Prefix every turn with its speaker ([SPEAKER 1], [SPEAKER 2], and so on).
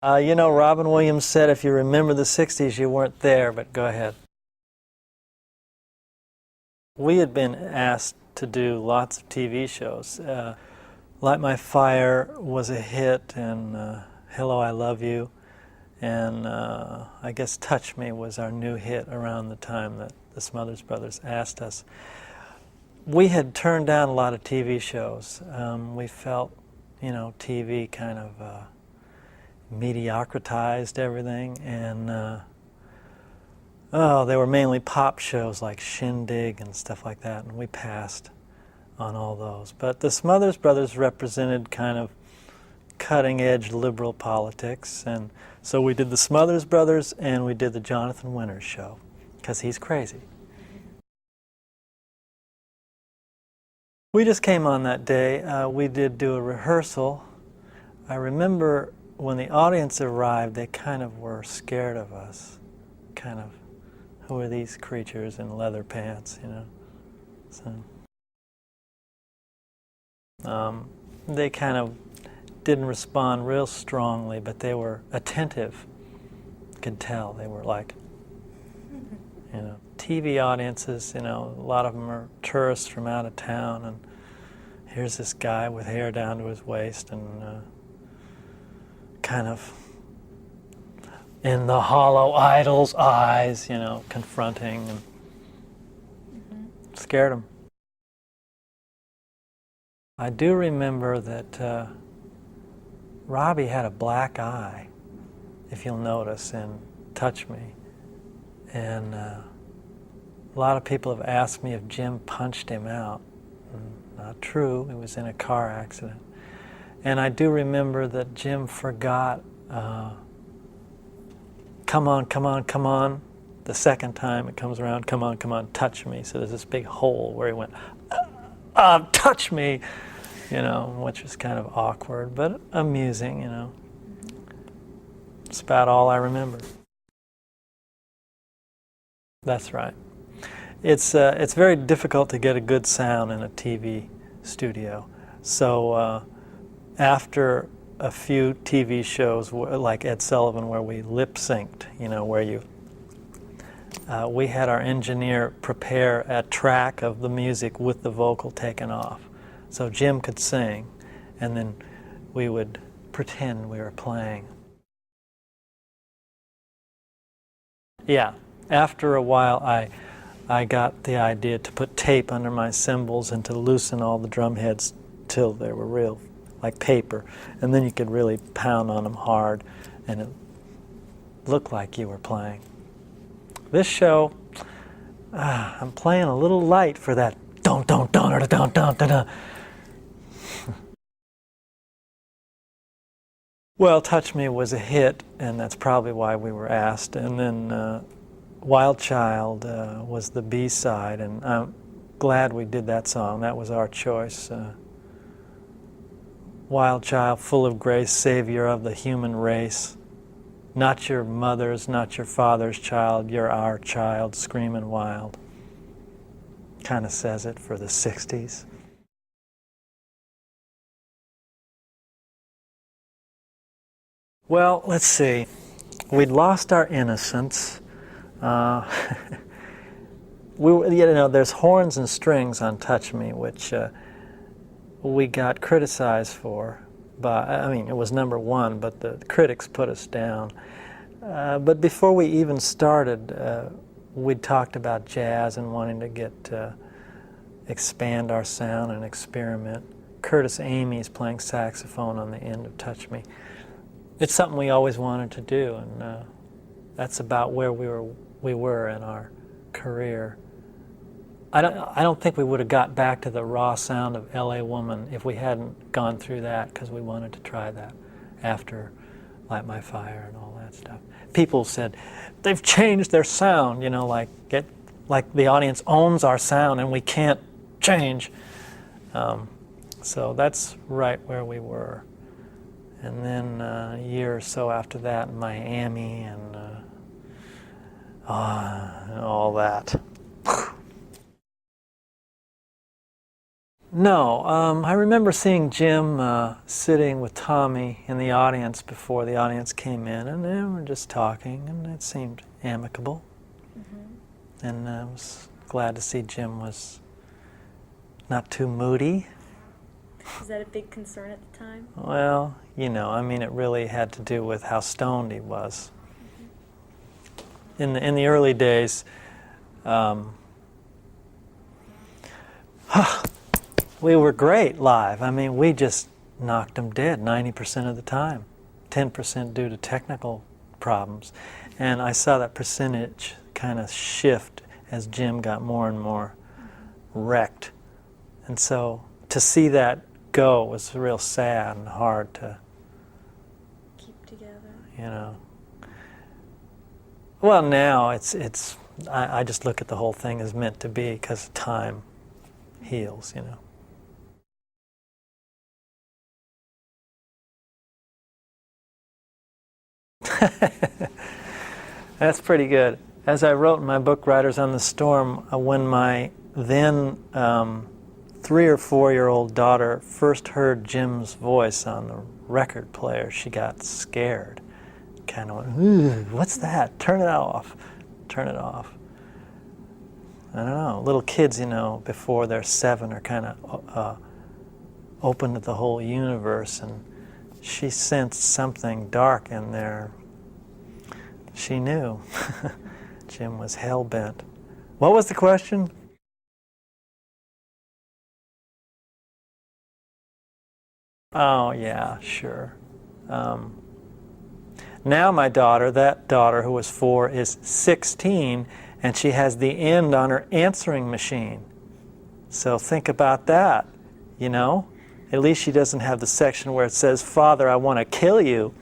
[SPEAKER 1] You know, Robin Williams said if you remember the 60s, you weren't there, but go ahead. We had been asked to do lots of TV shows. Light My Fire was a hit, and Hello, I Love You, and I guess Touch Me was our new hit around the time that the Smothers Brothers asked us. We had turned down a lot of TV shows. We felt, you know, TV kind of mediocritized everything, and they were mainly pop shows like Shindig and stuff like that, and we passed on all those. But the Smothers Brothers represented kind of cutting-edge liberal politics, and so we did the Smothers Brothers and we did the Jonathan Winters show, because he's crazy. We just came on that day. We did do a rehearsal. I remember when the audience arrived, they kind of were scared of us. Kind of, who are these creatures in leather pants, you know? So, they kind of didn't respond real strongly, but they were attentive. You could tell they were like, you know, TV audiences, you know, a lot of them are tourists from out of town, and here's this guy with hair down to his waist and kind of in the hollow idol's eyes, you know, confronting, and scared him. I do remember that Robbie had a black eye, if you'll notice, in Touch Me. And a lot of people have asked me if Jim punched him out. Not true, it was in a car accident. And I do remember that Jim forgot, come on, come on, come on. The second time it comes around, come on, touch me. So there's this big hole where he went, touch me, you know, which was kind of awkward, but amusing, you know. It's about all I remember. That's right. It's very difficult to get a good sound in a TV studio. So after a few TV shows like Ed Sullivan, where we lip synced, you know, where we had our engineer prepare a track of the music with the vocal taken off. So Jim could sing, and then we would pretend we were playing. Yeah, after a while I got the idea to put tape under my cymbals and to loosen all the drum heads till they were real, like paper, and then you could really pound on them hard, and it looked like you were playing. This show, I'm playing a little light for that don't don't don't don't don't don't don't. Well, Touch Me was a hit, and that's probably why we were asked. And then Wild Child was the B-side, and I'm glad we did that song. That was our choice. Wild Child, full of grace, savior of the human race. Not your mother's, not your father's child, you're our child, screaming wild. Kind of says it for the 60s. Well, let's see. We'd lost our innocence. There's horns and strings on Touch Me, which we got criticized for. It was number one, but the critics put us down. But before we even started, we'd talked about jazz and wanting to expand our sound and experiment. Curtis Amy's playing saxophone on the end of Touch Me. It's something we always wanted to do, and that's about where we were in our career. I don't think we would have got back to the raw sound of L.A. Woman if we hadn't gone through that, because we wanted to try that after Light My Fire and all that stuff. People said, they've changed their sound, you know, like the audience owns our sound and we can't change. So that's right where we were. And then a year or so after that, Miami and all that. No, I remember seeing Jim sitting with Tommy in the audience before the audience came in, and they were just talking, and it seemed amicable. Mm-hmm. And I was glad to see Jim was not too moody.
[SPEAKER 2] Was that a big concern at the time?
[SPEAKER 1] Well, you know, I mean, it really had to do with how stoned he was. Mm-hmm. In the early days, we were great live. I mean, we just knocked him dead 90% of the time, 10% due to technical problems. And I saw that percentage kind of shift as Jim got more and more wrecked. And so to see that go was real sad and hard to
[SPEAKER 2] keep together.
[SPEAKER 1] You know. Well, now I just look at the whole thing as meant to be because time heals, you know. That's pretty good. As I wrote in my book, Riders on the Storm, when my then 3 or 4-year-old daughter first heard Jim's voice on the record player, she got scared. Kind of went, "Ooh, what's that? Turn it off. Turn it off." I don't know. Little kids, you know, before they're 7 are kind of open to the whole universe, and she sensed something dark in there. She knew. Jim was hell-bent. What was the question? Oh, yeah, sure. Now my daughter, that daughter who was 4, is 16, and she has the end on her answering machine. So think about that, you know? At least she doesn't have the section where it says, "Father, I want to kill you."